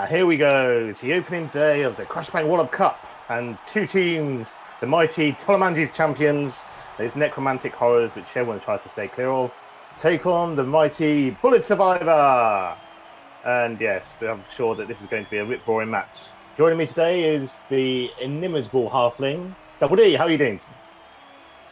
Here we go. It's the opening day of the Crashbang Wallop Cup, and two teams, the mighty Tolmandary champions, those necromantic horrors which everyone tries to stay clear of, take on the mighty Bullet Survivor. And yes, I'm sure that this is going to be a rip-roaring match. Joining me today is the inimitable Halfling. Double D, how are you doing?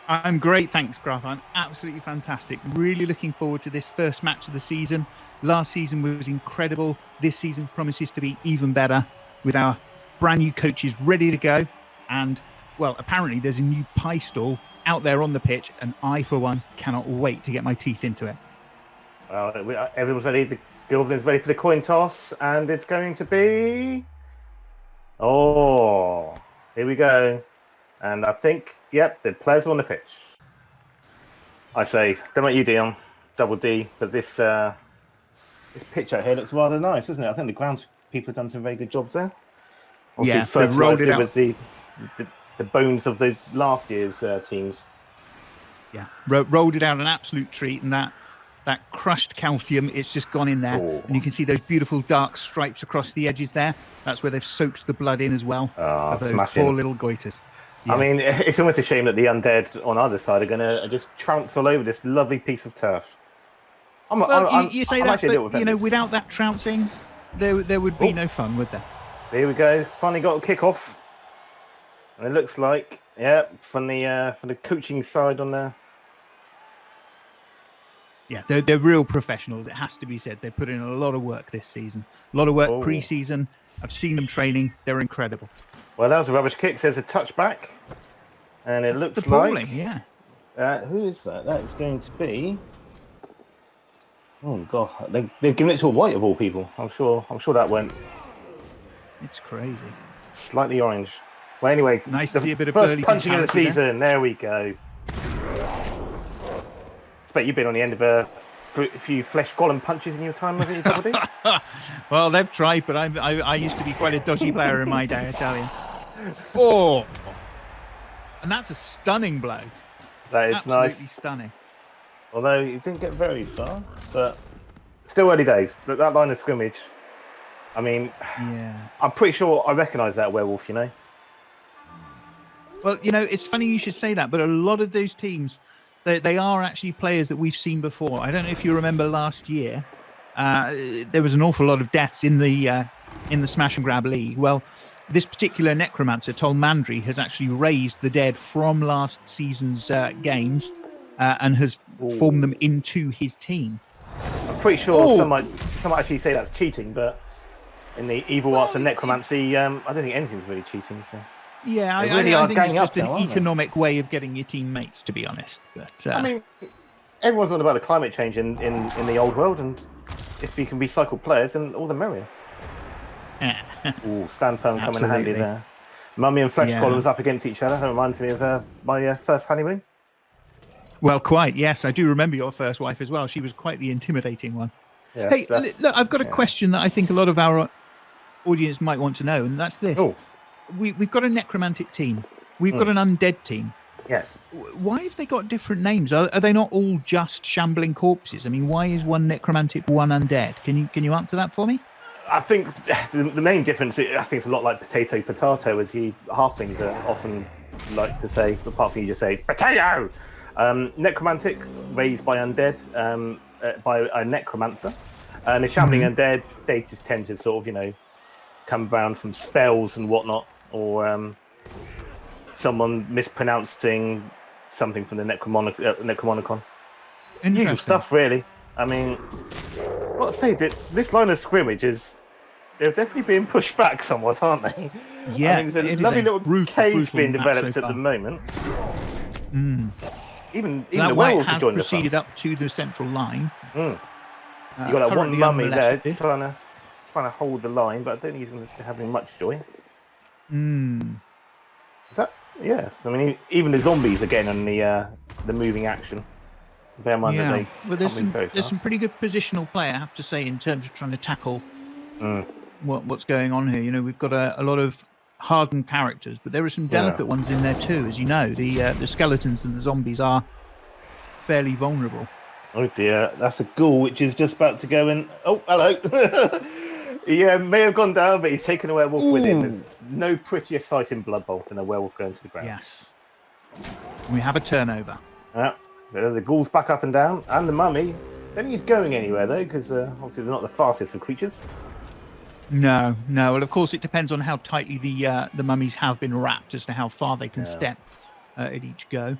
I'm great, thanks, Gruff. I'm absolutely fantastic. Really looking forward to this first match of the season. Last season was incredible. This season promises to be even better with our brand new coaches ready to go. And, well, apparently there's a new pie stall out there on the pitch, and I, for one, cannot wait to get my teeth into it. Well, everyone's ready. The Gilblin's ready for the coin toss, and it's going to be... Oh, here we go. And I think, yep, the players are on the pitch. I say, don't know what you, Dion, Double D, but this pitch out here looks rather nice, doesn't it? I think the grounds people have done some very good jobs there. Obviously, yeah, first rolled it out with the bones of the last year's teams. Yeah, rolled it out an absolute treat, and that crushed calcium, it's just gone in there. Oh. And you can see those beautiful dark stripes across the edges there. That's where they've soaked the blood in as well. Oh, those poor little goiters. Yeah. I mean, it's almost a shame that the undead on either side are going to just trounce all over this lovely piece of turf. You say that, but without that trouncing, there would be no fun, would there? Here we go. Finally got a kick-off. And it looks like, yeah, from the coaching side on there. Yeah, they're real professionals, it has to be said. They put in a lot of work this season. A lot of work pre-season. I've seen them training. They're incredible. Well, that was a rubbish kick. There's a touchback. And it looks like... yeah. Who is that? That is going to be... Oh, God. They've given it to a white of all people. I'm sure that went... It's crazy. Slightly orange. Well, anyway, nice to see a bit of first punching of the season. There we go. I bet you've been on the end of a few flesh golem punches in your time, haven't you, Double D? Well, they've tried, but I used to be quite a dodgy player in my day, I tell you. Oh! And that's a stunning blow. That is absolutely nice. Absolutely stunning. Although he didn't get very far, but still early days. That line of scrimmage, I mean, yeah. I'm pretty sure I recognise that werewolf, you know? Well, it's funny you should say that, but a lot of those teams, they are actually players that we've seen before. I don't know if you remember last year, there was an awful lot of deaths in the Smash and Grab League. Well, this particular necromancer, Tolmandary, has actually raised the dead from last season's games and has formed them into his team. I'm pretty sure some might actually say that's cheating, but in the evil arts of necromancy, I don't think anything's really cheating. So. Yeah, I think it's just an economic way of getting your teammates, to be honest. But I mean, everyone's on about the climate change in the old world, and if you can recycle players, then all the merrier. Stand firm coming in handy there. Mummy and flesh columns up against each other. That reminds me of my first honeymoon. Well, quite, yes. I do remember your first wife as well. She was quite the intimidating one. Yes, hey, look, I've got a question that I think a lot of our audience might want to know, and that's this. Oh. We've got a necromantic team. We've got an undead team. Yes. Why have they got different names? Are they not all just shambling corpses? I mean, why is one necromantic, one undead? Can you answer that for me? I think the main difference, I think it's a lot like potato, as you halflings are often like to say, apart from you just say it's potato. Necromantic, raised by undead, by a necromancer. And the shambling undead, they just tend to sort of, come around from spells and whatnot, or someone mispronouncing something from the Necromonicon. Usual stuff, really. I mean, what to say, this line of scrimmage they're definitely being pushed back somewhat, aren't they? Yeah, I mean, there's a lovely little cage being developed at the moment. Even the werewolves have joined the fun. Proceeded up to the central line. You've got that one mummy there trying to hold the line, but I don't think he's going to have much joy. Is that? Yes. I mean, even the zombies are getting on the moving action. Bear in mind that there's some pretty good positional play, I have to say, in terms of trying to tackle what's going on here. We've got a lot of hardened characters, but there are some delicate ones in there too. As you know, the skeletons and the zombies are fairly vulnerable. Oh dear, that's a ghoul which is just about to go in. Oh, hello. He may have gone down, but he's taken a werewolf with him. There's no prettier sight in Blood Bowl than a werewolf going to the ground. Yes. We have a turnover. Yeah. The ghoul's back up and down, and the mummy. I don't think he's going anywhere, though, because obviously they're not the fastest of creatures. No. Well, of course, it depends on how tightly the mummies have been wrapped as to how far they can step at each go.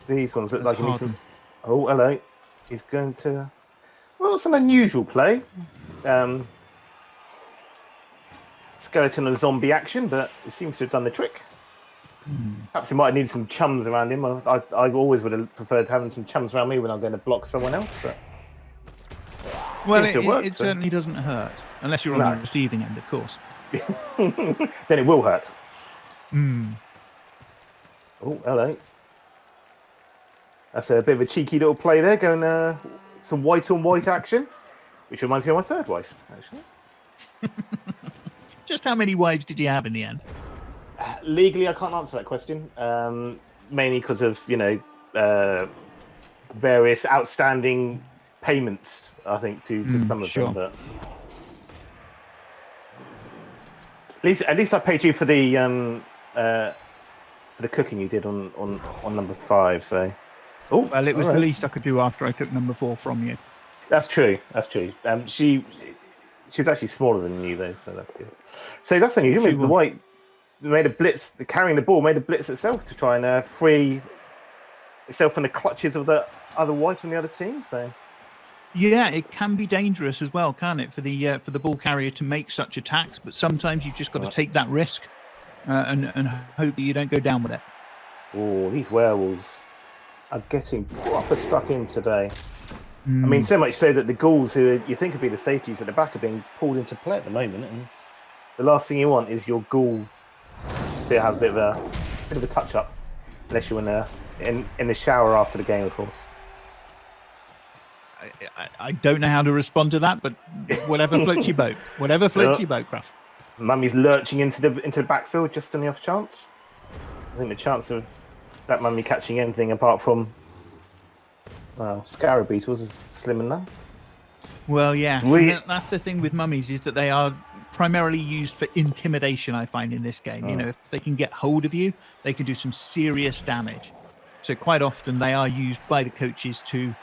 These ones look like he needs some... Oh, hello. He's going to... Well, it's an unusual play. Skeleton and zombie action, but it seems to have done the trick. Perhaps he might need some chums around him. I always would have preferred having some chums around me when I'm going to block someone else, but... Well, it certainly doesn't hurt, unless you're on the receiving end, of course. Then it will hurt. Oh, hello. That's a bit of a cheeky little play there, going some white on white action, which reminds me of my third wife, actually. Just how many wives did you have in the end? Legally, I can't answer that question, mainly because of, various outstanding payments, I think, to some of them. But at least I paid you for the cooking you did on number 5. So, well, it was the least I could do after I took number 4 from you. That's true. She was actually smaller than you, though, so that's good. So that's unusual. The white made a blitz, carrying the ball made a blitz itself to try and free itself from the clutches of the other white on the other team. So. Yeah, it can be dangerous as well, can't it, for the ball carrier to make such attacks? But sometimes you've just got to take that risk and hope that you don't go down with it. Oh, these werewolves are getting proper stuck in today. I mean, so much so that the ghouls, who you think would be the safeties at the back, are being pulled into play at the moment. And the last thing you want is your ghoul to have a bit of a touch up, unless you're in the shower after the game, of course. I don't know how to respond to that, but whatever floats your boat. Whatever floats your boat, Gruff. Mummy's lurching into the backfield just on the off chance. I think the chance of that mummy catching anything apart from scarab beetles is slim and none. Well, yeah, that's the thing with mummies, is that they are primarily used for intimidation, I find, in this game. If they can get hold of you, they can do some serious damage. So quite often they are used by the coaches to,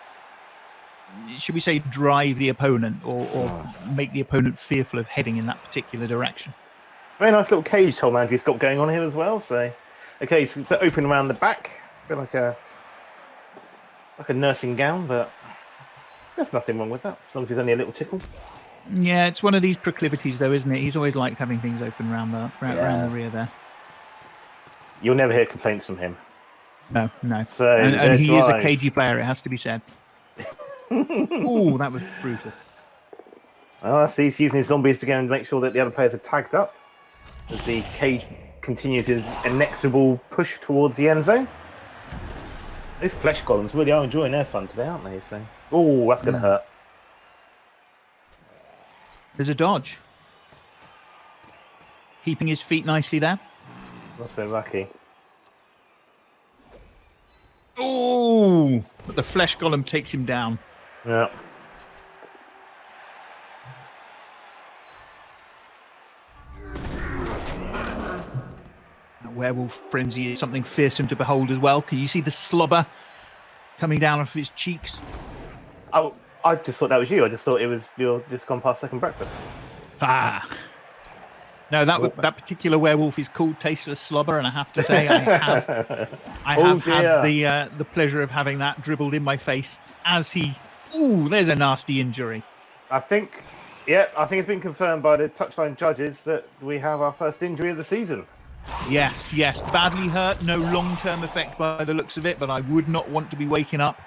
should we say, drive the opponent or make the opponent fearful of heading in that particular direction. Very nice little cage Tolmandary's got going on here as well. So, okay, it's a bit open around the back, a bit like a nursing gown, but there's nothing wrong with that, as long as it's only a little tickle. Yeah, it's one of these proclivities, though, isn't it? He's always liked having things open around the rear there. You'll never hear complaints from him. No. So, and he is a cagey player, it has to be said. Oh, that was brutal. Oh, I see. He's using his zombies to go and make sure that the other players are tagged up as the cage continues his inexorable push towards the end zone. Those flesh golems really are enjoying their fun today, aren't they? So, oh, that's going to hurt. There's a dodge. Keeping his feet nicely there. Not so lucky. Oh, but the flesh golem takes him down. Yeah. Werewolf frenzy is something fearsome to behold as well. Can you see the slobber coming down off his cheeks? Oh, I just thought that was you. I just thought it was you're just gone past second breakfast. No, that particular werewolf is called Tasteless Slobber, and I have to say I have had the pleasure of having that dribbled in my face as he... Ooh, there's a nasty injury. I think it's been confirmed by the touchline judges that we have our first injury of the season. Yes. Badly hurt, no long-term effect by the looks of it, but I would not want to be waking up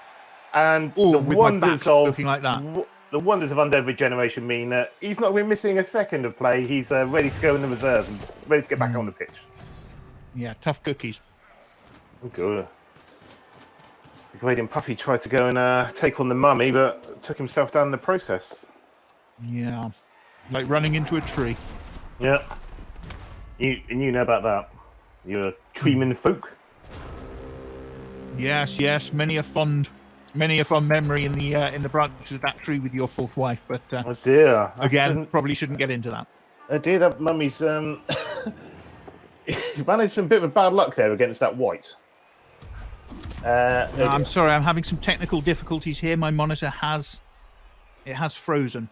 and with my back looking like that. The wonders of Undead regeneration mean that he's not been missing a second of play. He's ready to go in the reserves and ready to get back on the pitch. Yeah, tough cookies. Oh, good. The Gradient Puppy tried to go and take on the mummy, but took himself down in the process. Yeah, like running into a tree. Yeah. You know about that. You're a treeman folk. Yes. Many a fond Many a fond memory in the branches of that tree with your fourth wife, but Oh dear. again, probably shouldn't get into that. Oh dear, that mummy's he's managed some bit of bad luck there against that white. No, I'm sorry, I'm having some technical difficulties here. My monitor has frozen.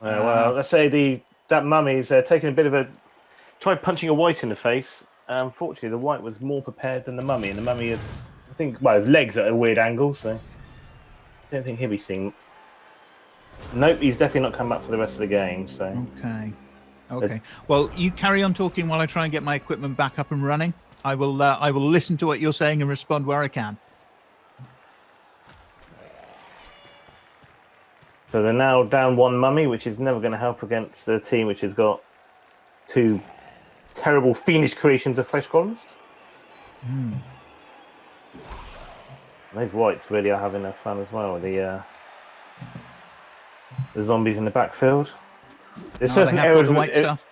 Well, let's say that mummy's taking a bit of a tried punching a white in the face. Unfortunately, the white was more prepared than the mummy, and the mummy had, I think, well, his legs at a weird angle, so I don't think he'll be seeing. Nope, he's definitely not come back for the rest of the game. So okay. Well, you carry on talking while I try and get my equipment back up and running. I will listen to what you're saying and respond where I can. So they're now down one mummy, which is never going to help against the team which has got two terrible fiendish creations of flesh golems. Those whites really are having their fun as well. The zombies in the backfield. There's certain areas of white stuff.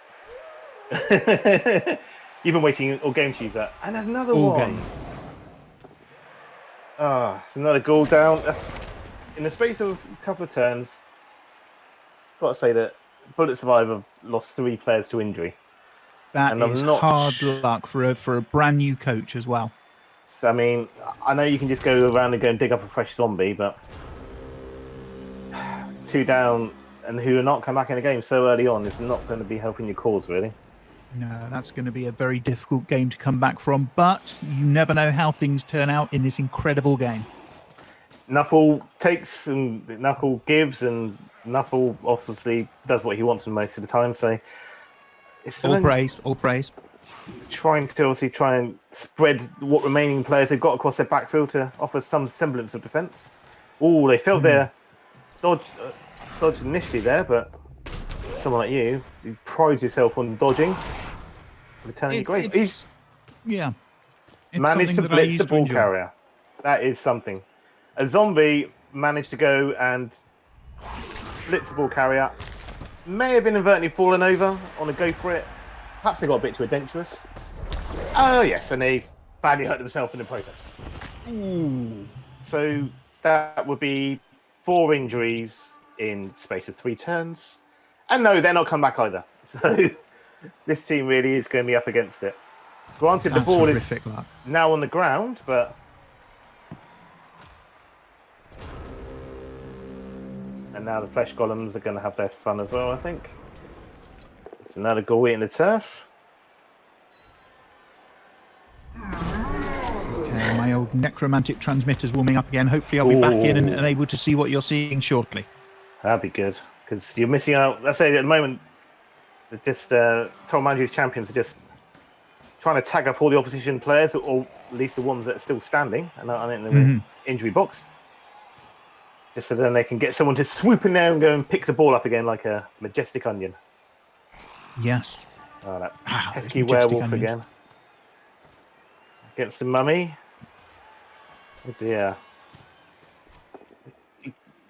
You've been waiting all game to use that. And another all one. Game. It's another goal down. That's in the space of a couple of turns. Got to say that Bullet Survivor have lost 3 players to injury. That is hard luck for a brand new coach as well. So, I mean, I know you can just go around and go and dig up a fresh zombie, but 2 down and who are not come back in the game so early on is not going to be helping your cause, really. No, that's going to be a very difficult game to come back from, but you never know how things turn out in this incredible game. Nuffle takes and Knuckle gives, and Nuffle obviously does what he wants most of the time, so it's all praise. Trying to obviously try and spread what remaining players they've got across their backfield to offer some semblance of defence. Oh, they failed their dodge initially there, but someone like you prides yourself on dodging. Returning great. He's managed to blitz the ball carrier. That is something. A zombie managed to go and blitz the ball carrier. May have inadvertently fallen over on a go for it. Perhaps they got a bit too adventurous. Oh yes, and they badly hurt themselves in the process. So that would be 4 injuries in space of 3 turns. And no, they're not come back either. So this team really is going to be up against it. Granted, the ball is now on the ground, but and now the flesh golems are going to have their fun as well, I think. It's another goal in the turf. Okay, my old necromantic transmitter's warming up again. Hopefully I'll be back in and able to see what you're seeing shortly. That'd be good, because you're missing out. Let's say at the moment, it's just Tolmandary's champions are just trying to tag up all the opposition players, or at least the ones that are still standing and aren't in the injury box. Just so then they can get someone to swoop in there and go and pick the ball up again like a majestic onion. Yes. Oh, that pesky werewolf again. Against the mummy. Oh dear.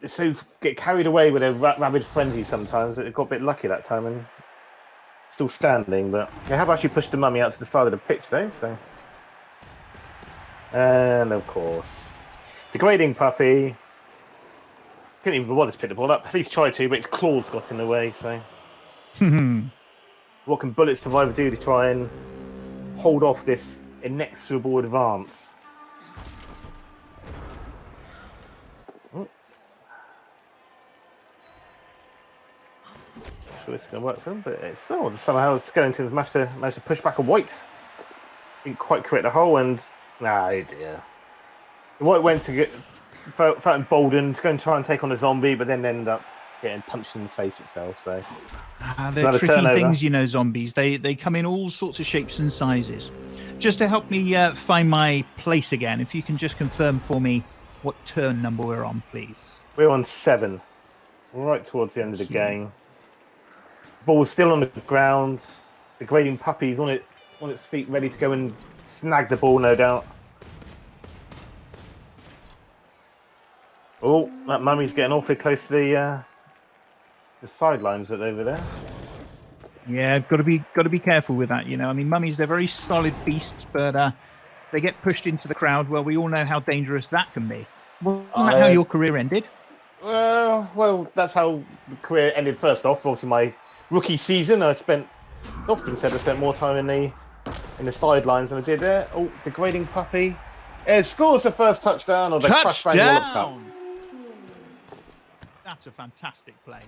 They so get carried away with their rabid frenzy sometimes that they got a bit lucky that time and still standing, but they have actually pushed the mummy out to the side of the pitch though, so. And of course, degrading puppy. Couldn't even bother to pick the ball up. At least tried to, but its claws got in the way, so. What can Bullet Survivor do to try and hold off this inexorable advance? Sure it's going to work for him, but it's somehow Skellington's managed to push back a white. Didn't quite create the hole, and oh dear. The white went to felt emboldened to go and try and take on a zombie, but then ended up getting punched in the face itself. So they're tricky things, you know. Zombies. They come in all sorts of shapes and sizes. Just to help me find my place again, if you can just confirm for me what turn number we're on, please. We're on 7, right towards the end of the game. Ball's still on the ground. The grading puppy's on its feet, ready to go and snag the ball, no doubt. Oh, that mummy's getting awfully close to the sidelines over there. Yeah, got to be careful with that. You know, I mean, mummies, they're very solid beasts, but they get pushed into the crowd. Well, we all know how dangerous that can be. Wasn't that how your career ended? Well, that's how the career ended. First off, obviously my rookie season, it's often said I spent more time in the sidelines than I did there. Oh, degrading puppy. It scores the first touchdown or the crush bang Wallop Cup. That's a fantastic play.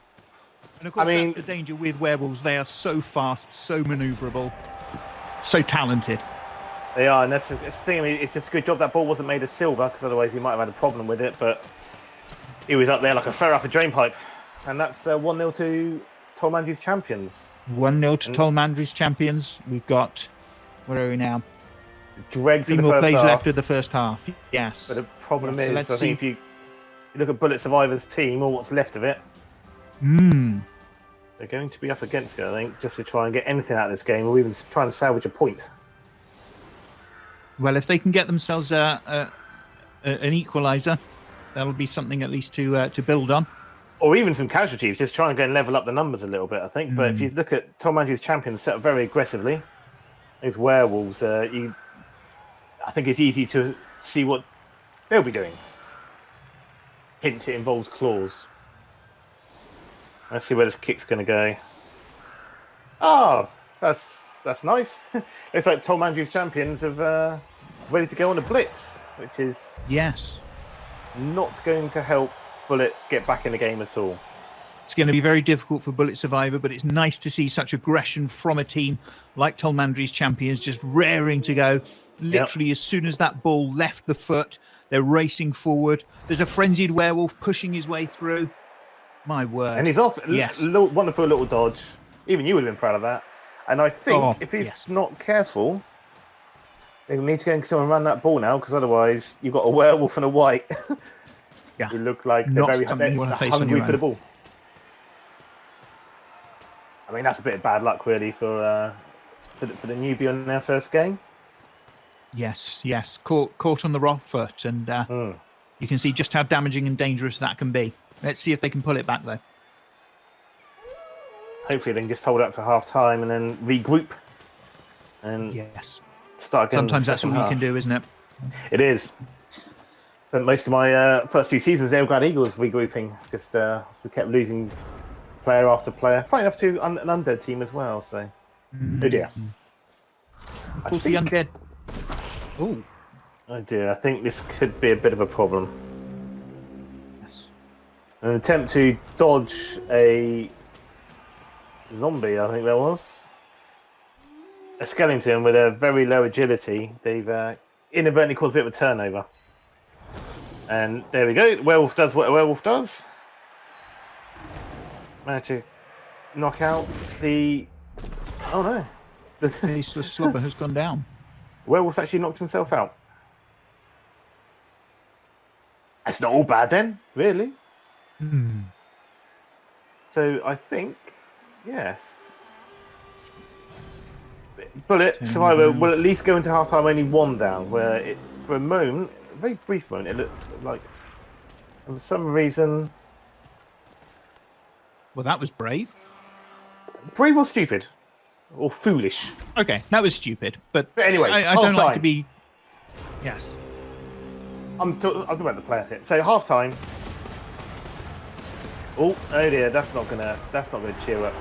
And of course, that's the danger with werewolves. They are so fast, so manoeuvrable, so talented. They are, and that's the thing. I mean, it's just a good job that ball wasn't made of silver, because otherwise he might have had a problem with it. But he was up there like a ferret up a drain pipe. And that's 1-0 to Tolmandary's champions. 1-0 to Tolmandary's champions. We've got, where are we now? Dregs in 3 the more first plays half. left of the first half. Yes. But the problem So is, let's I think if you look at Bullet Survivors' team, or what's left of it, they're going to be up against it, I think, just to try and get anything out of this game, or even trying to salvage a point. Well, if they can get themselves an equaliser, that'll be something at least to build on. Or even some casualties, just try and go and level up the numbers a little bit, I think. But if you look at Tolmandary's champions set up very aggressively, these werewolves, I think it's easy to see what they'll be doing. Hint, it involves claws. Let's see where this kick's going to go. Oh, that's nice. It's like Tolmandary's champions have ready to go on a blitz, which is not going to help Bullet get back in the game at all. It's going to be very difficult for Bullet Survivor, but it's nice to see such aggression from a team like Tolmandary's champions, just raring to go. Literally, as soon as that ball left the foot, they're racing forward. There's a frenzied werewolf pushing his way through. My word. And he's off. Yes. Wonderful little dodge. Even you would have been proud of that. And I think if he's not careful, they need to go and someone run that ball now, because otherwise you've got a werewolf and a white. Who look like they're very hungry for the ball. I mean, that's a bit of bad luck, really, for the newbie on their first game. Yes. Caught on the wrong foot, and you can see just how damaging and dangerous that can be. Let's see if they can pull it back, though. Hopefully, they can just hold it up to half time and then regroup and start again. Sometimes that's all you can do, isn't it? It is. But most of my first few seasons, they were Glad Eagles regrouping. Just we kept losing player after player. Funny enough, to an Undead team as well. So, oh dear. Of course, the Undead. Oh. Oh dear. I think this could be a bit of a problem. An attempt to dodge a zombie, I think there was. A skeleton with a very low agility. They've inadvertently caused a bit of a turnover. And there we go. Werewolf does what a werewolf does. Managed to knock out the... Oh no. The faceless slobber has gone down. Werewolf actually knocked himself out. That's not all bad then, really. So I think, yes. Bullet Survivor will at least go into half-time only 1 down, where it, for a moment, a very brief moment, it looked like, for some reason... Well, that was brave. Brave or stupid? Or foolish? Okay, that was stupid. But anyway, I don't like to be... Yes. I'm talking about the player here. So half-time... Oh dear, that's not gonna cheer up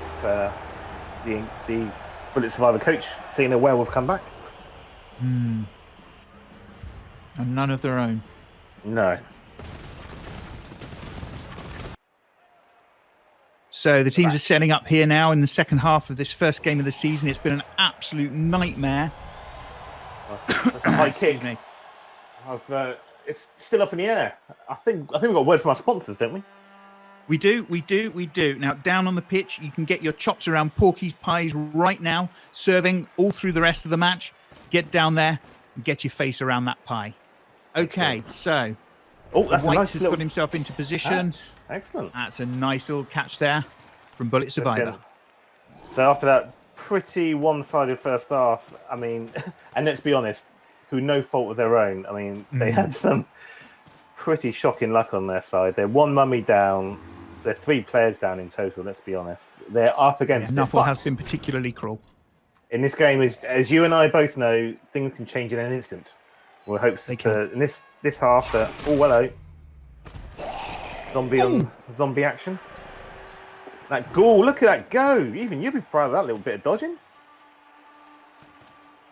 the Bullet Survivor coach seeing a werewolf come back. And none of their own. No. So the teams are setting up here now in the second half of this first game of the season. It's been an absolute nightmare. That's a high kick. It's still up in the air. I think we've got a word from our sponsors, don't we? We do. Now, down on the pitch, you can get your chops around Porky's Pies right now, serving all through the rest of the match. Get down there and get your face around that pie. Okay, so that's White a nice has little got himself into position. catch. Excellent. That's a nice little catch there from Bullet Survivor. So after that pretty one-sided first half, I mean, and let's be honest, through no fault of their own, I mean, they had some pretty shocking luck on their side. They're 1 mummy down. They're 3 players down in total, let's be honest. They're up against Nuffle has been particularly cruel. In this game, as you and I both know, things can change in an instant. We'll hope in this half that, oh, hello. zombie action. That ghoul, look at that go. Even you'd be proud of that little bit of dodging.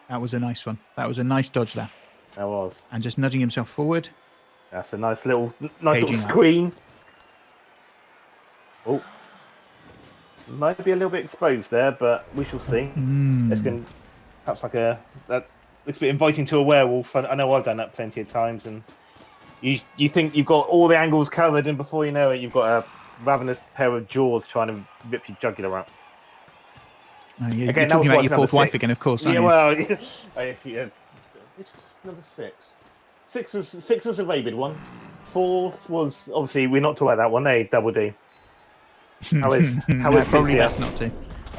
That was a nice one. That was a nice dodge there. That was. And just nudging himself forward. That's a nice little Caging screen. Oh. Might be a little bit exposed there, but we shall see. It's going perhaps like that looks a bit inviting to a werewolf. I know I've done that plenty of times, and you think you've got all the angles covered, and before you know it, you've got a ravenous pair of jaws trying to rip your jugular out. You're talking about your fourth wife again, of course. Yeah, well, which was number 6? 6 was a rabid one. 4th was obviously we're not talking about that one. They double D. How is probably Cynthia? best not to.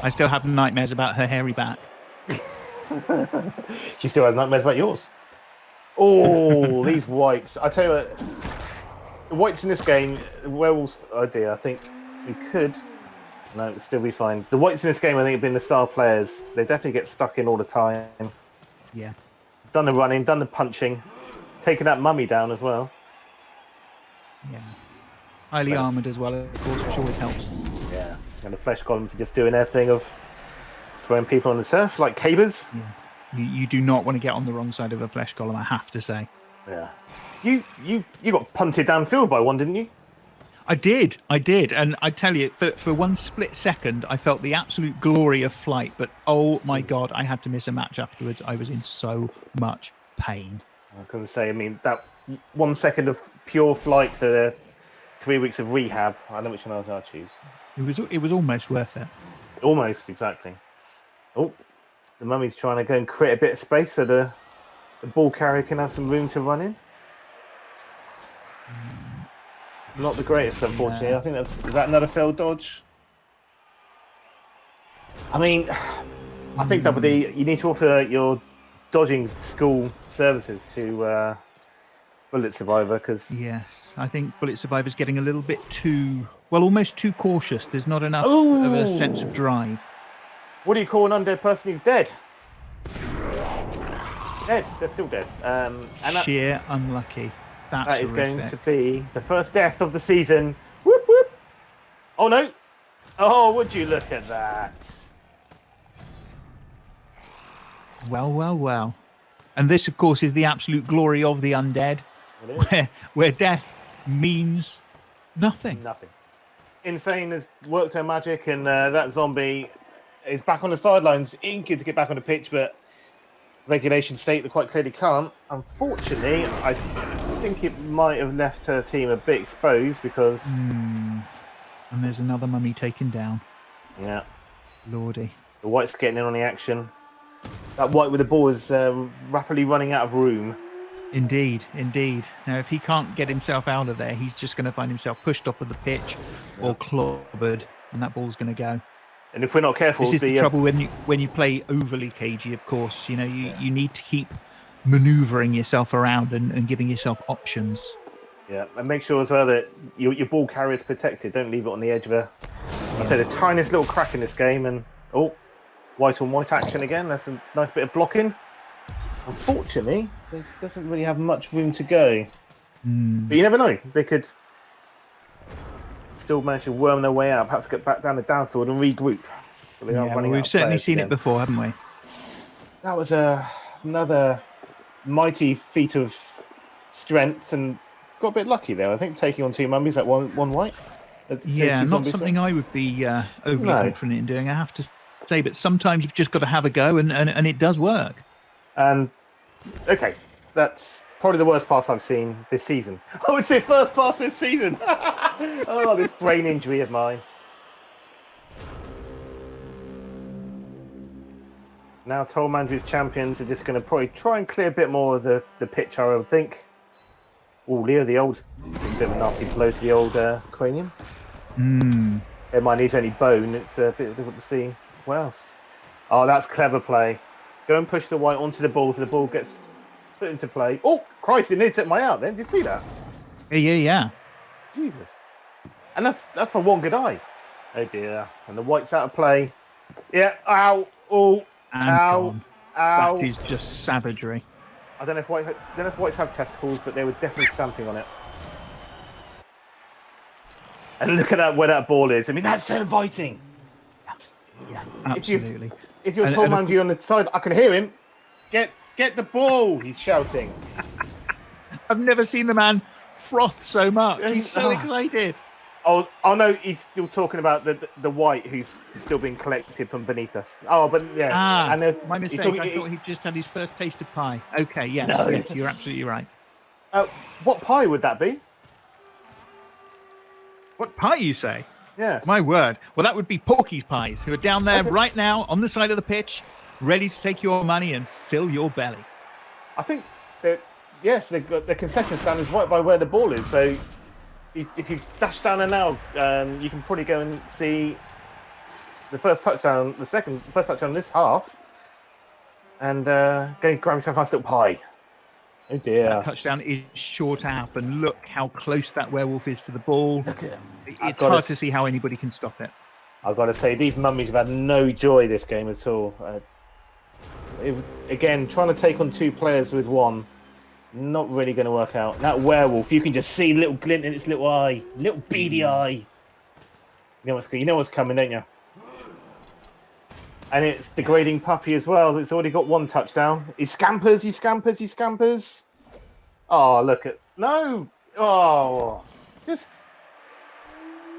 I still have nightmares about her hairy back. She still has nightmares about yours. Oh, these whites! I tell you what, the whites in this game, werewolves. Oh dear, I think we could. No, it'll still be fine. The whites in this game, I think, have been the star players. They definitely get stuck in all the time. Yeah. Done the running, done the punching, taking that mummy down as well. Yeah. Highly armoured as well, of course, which always helps. Yeah. And the flesh columns are just doing their thing of throwing people on the turf, like cabers. Yeah. You do not want to get on the wrong side of a flesh column, I have to say. Yeah. You got punted downfield by one, didn't you? I did, and I tell you, for one split second, I felt the absolute glory of flight. But oh my god, I had to miss a match afterwards. I was in so much pain. I was going to say, I mean, that 1 second of pure flight for the 3 weeks of rehab. I know which one I'll choose. It was almost worth it. Almost, exactly. Oh, the mummy's trying to go and create a bit of space so the ball carrier can have some room to run in. Not the greatest, unfortunately. Yeah. I think is that another failed dodge? I mean, I think Double D, you need to offer your dodging school services to Bullet Survivor, because... Yes, I think Bullet Survivor's getting a little bit too, well, almost too cautious. There's not enough of a sense of drive. What do you call an undead person who's dead? Dead. They're still dead. And sheer unlucky. That is going to be the first death of the season. Whoop, whoop. Oh, no. Oh, would you look at that? Well. And this, of course, is the absolute glory of the undead, where death means nothing. Nothing. Insane has worked her magic, and that zombie is back on the sidelines, eager to get back on the pitch, but regulations state that quite clearly can't. Unfortunately, I think it might have left her team a bit exposed because... And there's another mummy taken down. Yeah. Lordy. The white's getting in on the action. That white with the ball is rapidly running out of room. Indeed. Now, if he can't get himself out of there, he's just going to find himself pushed off of the pitch or clobbered, and that ball's going to go. And if we're not careful... This is the trouble when you play overly cagey, of course. You know, you need to keep manoeuvring yourself around and giving yourself options. Yeah, and make sure as well that your ball carrier is protected. Don't leave it on the edge of a... I said, the tiniest little crack in this game, and... Oh, white on white action again. That's a nice bit of blocking. Unfortunately, it doesn't really have much room to go. But you never know. They could still manage to worm their way out, perhaps get back down the downfield and regroup. We've certainly seen it before, haven't we? That was another mighty feat of strength, and got a bit lucky there. I think taking on two mummies, that one white. Yeah, not something I would be overly confident in doing, I have to say. But sometimes you've just got to have a go, and it does work. Okay, that's probably the worst pass I've seen this season. I would say first pass this season. Oh, this brain injury of mine. Now Tolmandary's champions are just going to probably try and clear a bit more of the pitch, I would think. Oh, Leo, the old... A bit of a nasty blow to the old cranium. It might need only bone. It's a bit difficult to see. What else? Oh, that's clever play. Go and push the white onto the ball so the ball gets put into play. Oh, Christ, it nearly took my out then. Did you see that? Yeah. Jesus. And that's for one good eye. Oh, dear. And the white's out of play. Yeah, ow. Oh, and ow. gone. Ow. That is just savagery. I don't know if whites have testicles, but they were definitely stamping on it. And look at that where that ball is. I mean, that's so inviting. Yeah, absolutely. If you're Tolmandary on the side, I can hear him. Get the ball, he's shouting. I've never seen the man froth so much. He's so excited. Oh no, he's still talking about the white who's still being collected from beneath us. Oh, but yeah. My mistake. I thought he'd just had his first taste of pie. Okay, yes, you're absolutely right. What pie would that be? What pie, you say? Yes. My word. Well, that would be Porky's Pies, who are down there right now on the side of the pitch, ready to take your money and fill your belly. I think that, yes, the concession stand is right by where the ball is. So if you dash down there now, you can probably go and see the first touchdown, the first touchdown this half, and go and grab yourself a nice little pie. Oh dear. That touchdown is short up, and look how close that werewolf is to the ball. It's hard to see how anybody can stop it. I've got to say, these mummies have had no joy this game at all. Again, trying to take on two players with one, not really going to work out. That werewolf, you can just see a little glint in its little eye, little beady eye. You know what's coming, don't you? And it's degrading puppy as well. It's already got one touchdown. He scampers. Oh, look at no. Oh,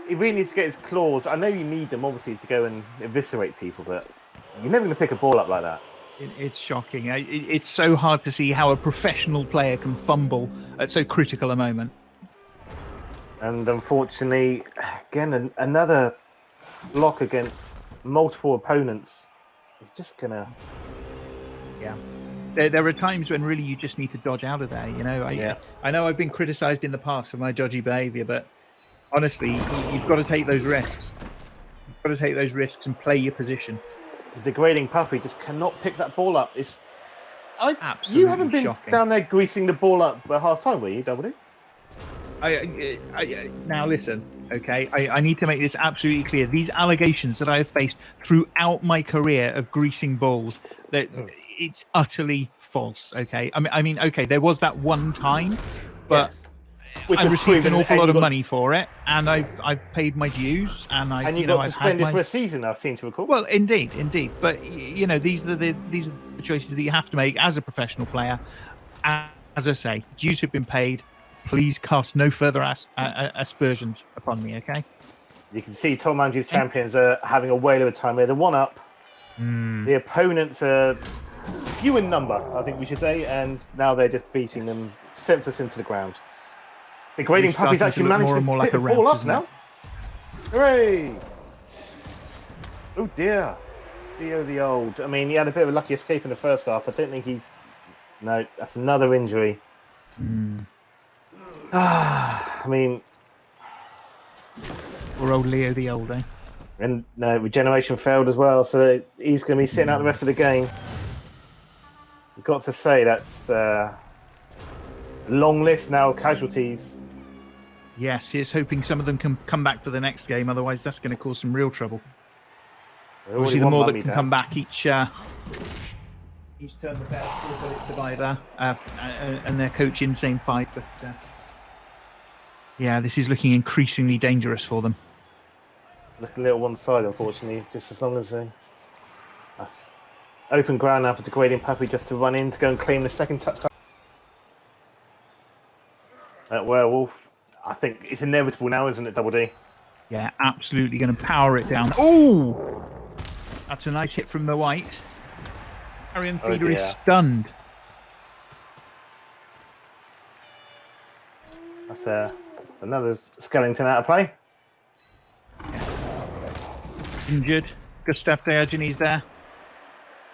he really needs to get his claws. I know you need them obviously to go and eviscerate people, but you're never going to pick a ball up like that. It's shocking. It's so hard to see how a professional player can fumble at so critical a moment. And unfortunately, again, another block against multiple opponents. It's just gonna. Yeah. There are times when really you just need to dodge out of there. You know, I know I've been criticised in the past for my dodgy behaviour, but honestly, you've got to take those risks. You've got to take those risks and play your position. The degrading puppy just cannot pick that ball up. Absolutely you haven't been shocking. Down there greasing the ball up at half time, were you, Double D? Now listen, okay? I need to make this absolutely clear. These allegations that I have faced throughout my career of greasing balls, that it's utterly false, okay? I mean, okay, there was that one time, but yes. I received an awful lot of money for it, and I've paid my dues, and you got suspended for a season, I seem to recall. Well, indeed, but you know, these are the choices that you have to make as a professional player. As I say, dues have been paid. Please cast no further aspersions upon me, okay? You can see Tolmandary's champions are having a whale of a time. They're the one up. The opponents are few in number, I think we should say, and now they're just beating them, sent us into the ground. The grading puppy's actually managed to pick the ball up now. Hooray! Oh dear. Theo the old. I mean, he had a bit of a lucky escape in the first half. I don't think he's... No, that's another injury. I mean... Poor old Leo the old, eh? And no, regeneration failed as well, so he's going to be sitting out the rest of the game. We've got to say that's long list now of casualties. Yes, he's hoping some of them can come back for the next game, otherwise that's going to cause some real trouble. Obviously, the more that can come back each turn, the better for the survivor and their coach in same fight. But yeah, this is looking increasingly dangerous for them. Look a little one side, unfortunately. Just as long as that's open ground now for degrading puppy just to run in to go and claim the second touchdown. That werewolf, I think it's inevitable now, isn't it, Double D? Yeah, absolutely going to power it down. Oh, that's a nice hit from the white. Carrion Feeder is stunned. That's another skeleton out of play. Yes. Injured. Gustav Diogenes there.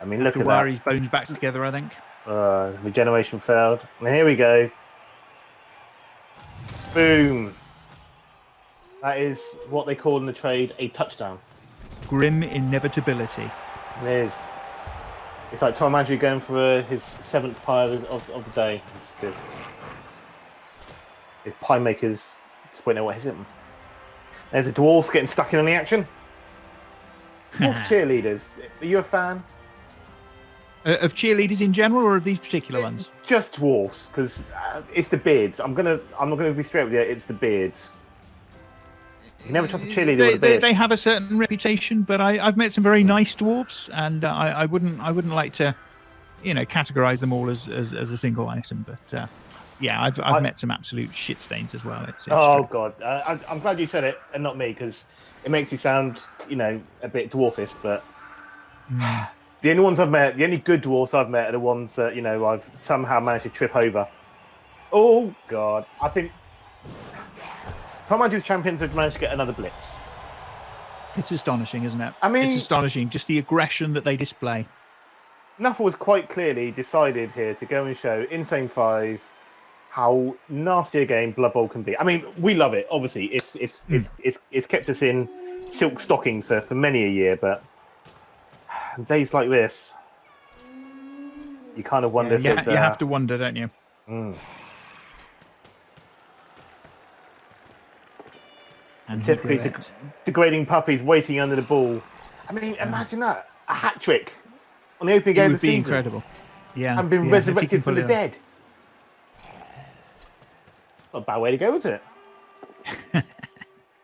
I mean, look at that. Wire his bones back together, I think. Regeneration failed. And here we go. Boom. That is what they call in the trade a touchdown. Grim inevitability. It is. It's like Tolmandary going for his 7th pie of the day. It's just... His pie makers just won't know what hits him. There's the dwarves getting stuck in on the action. Dwarf cheerleaders. Are you a fan? Of cheerleaders in general, or of these particular ones? Just dwarfs, because it's the beards. I'm not gonna be straight with you. It's the beards. You can never trust a cheerleader with a beard. They have a certain reputation, but I've met some very nice dwarves, and I wouldn't like to, categorize them all as a single item. But yeah, I've met some absolute shit stains as well. It's oh true. God, I'm glad you said it and not me, because it makes me sound, a bit dwarfist. But the only good dwarfs I've met are the ones that I've somehow managed to trip over. Oh God, I think Tolmandary's champions have managed to get another blitz. It's astonishing, isn't it? I mean, it's astonishing, just the aggression that they display. Nuffle was quite clearly decided here to go and show Insane 5 how nasty a game Blood Bowl can be. I mean, we love it. Obviously, it's kept us in silk stockings for many a year, but days like this, you kind of wonder if it's... You have to wonder, don't you? And typically degrading puppies waiting under the ball. I mean, imagine that. A hat trick on the opening game of the season. It would be incredible. Yeah. And been resurrected from the dead. Not a bad way to go, is it?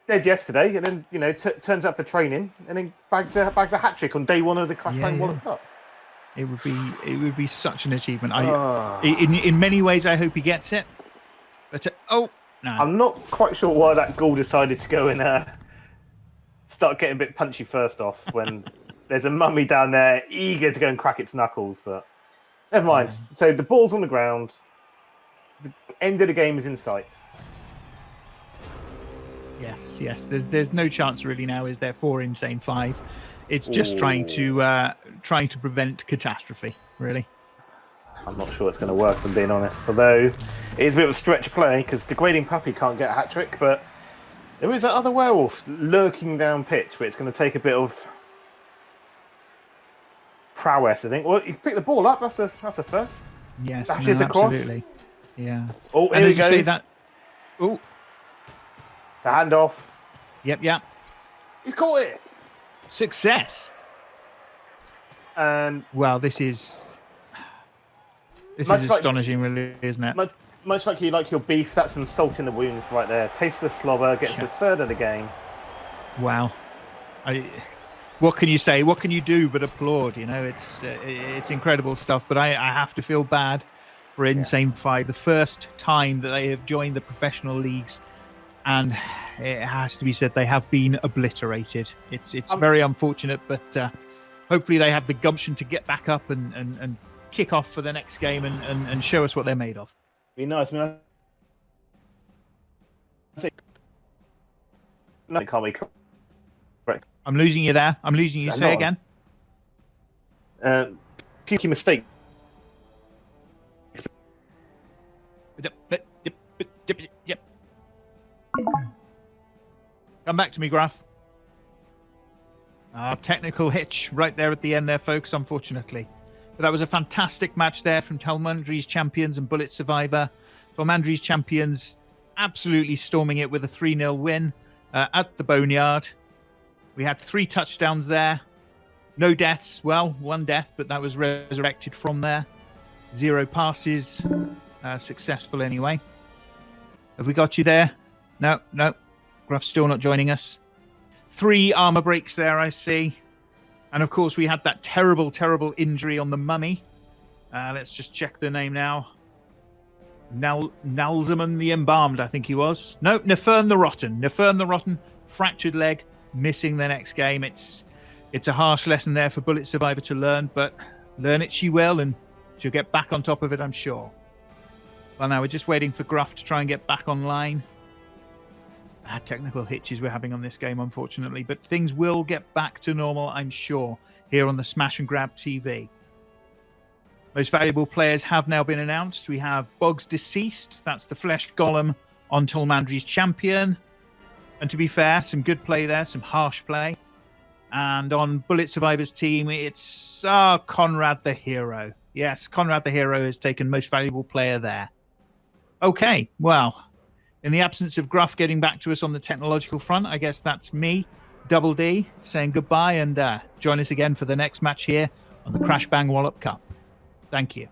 Dead yesterday, and then, turns up for training, and then bags a hat trick on day one of the Crash Bang Wallop Cup. It would be such an achievement. In many ways, I hope he gets it. But no. I'm not quite sure why that ghoul decided to go and start getting a bit punchy first off when there's a mummy down there eager to go and crack its knuckles. But never mind. So the ball's on the ground. The end of the game is in sight. Yes. There's no chance really now, is there, for Insane 5? It's just trying to prevent catastrophe, really. I'm not sure it's going to work, if I'm being honest. Although it is a bit of a stretch play, because Degrading Puppy can't get a hat trick, but there is that other werewolf lurking down pitch, where it's going to take a bit of prowess, I think. Well, he's picked the ball up. That's a first. Yes, dashes across. Absolutely. Yeah. Oh, here he goes. Oh, the handoff. Yep. He's caught it. Success. And well, this is astonishing, really, isn't it? Much like you like your beef, that's some salt in the wounds right there. Tasteless slobber gets the third of the game. Wow. What can you say? What can you do but applaud? It's incredible stuff. But I have to feel bad for Insane 5. The first time that they have joined the professional leagues, and it has to be said they have been obliterated. It's very unfortunate, but hopefully they have the gumption to get back up and kick off for the next game and show us what they're made of. Be nice. I mean, no, can't be correct. I'm losing you there. I'm losing you. Say again. Pukey mistake. Yep. Come back to me, Gruff. Technical hitch right there at the end there, folks, unfortunately. But that was a fantastic match there from Tolmandary's champions and Bullet Survivor. Tolmandary's champions absolutely storming it with a 3-0 win at the Boneyard. We had 3 touchdowns there. No deaths. Well, 1 death, but that was resurrected from there. 0 passes. Successful anyway. Have we got you there? No. Gruff's still not joining us. 3 armor breaks there, I see. And of course, we had that terrible, terrible injury on the mummy. Let's just check the name now. Nalzaman the Embalmed, I think he was. No, Nefern the Rotten. Nefern the Rotten, fractured leg, missing the next game. It's a harsh lesson there for Bullet Survivor to learn, but learn it she will, and she'll get back on top of it, I'm sure. Well, now we're just waiting for Gruff to try and get back online. Technical hitches we're having on this game, unfortunately, but things will get back to normal, I'm sure, here on the Smash and Grab TV. Most valuable players have now been announced. We have Boggs Deceased, that's the Flesh Golem on Tolmandary's champion. And to be fair, some good play there, some harsh play. And on Bullet Survivor's team, it's Conrad the Hero. Yes, Conrad the Hero has taken most valuable player there. Okay, well, in the absence of Gruff getting back to us on the technological front, I guess that's me, Double D, saying goodbye, and join us again for the next match here on the Crash Bang Wallop Cup. Thank you.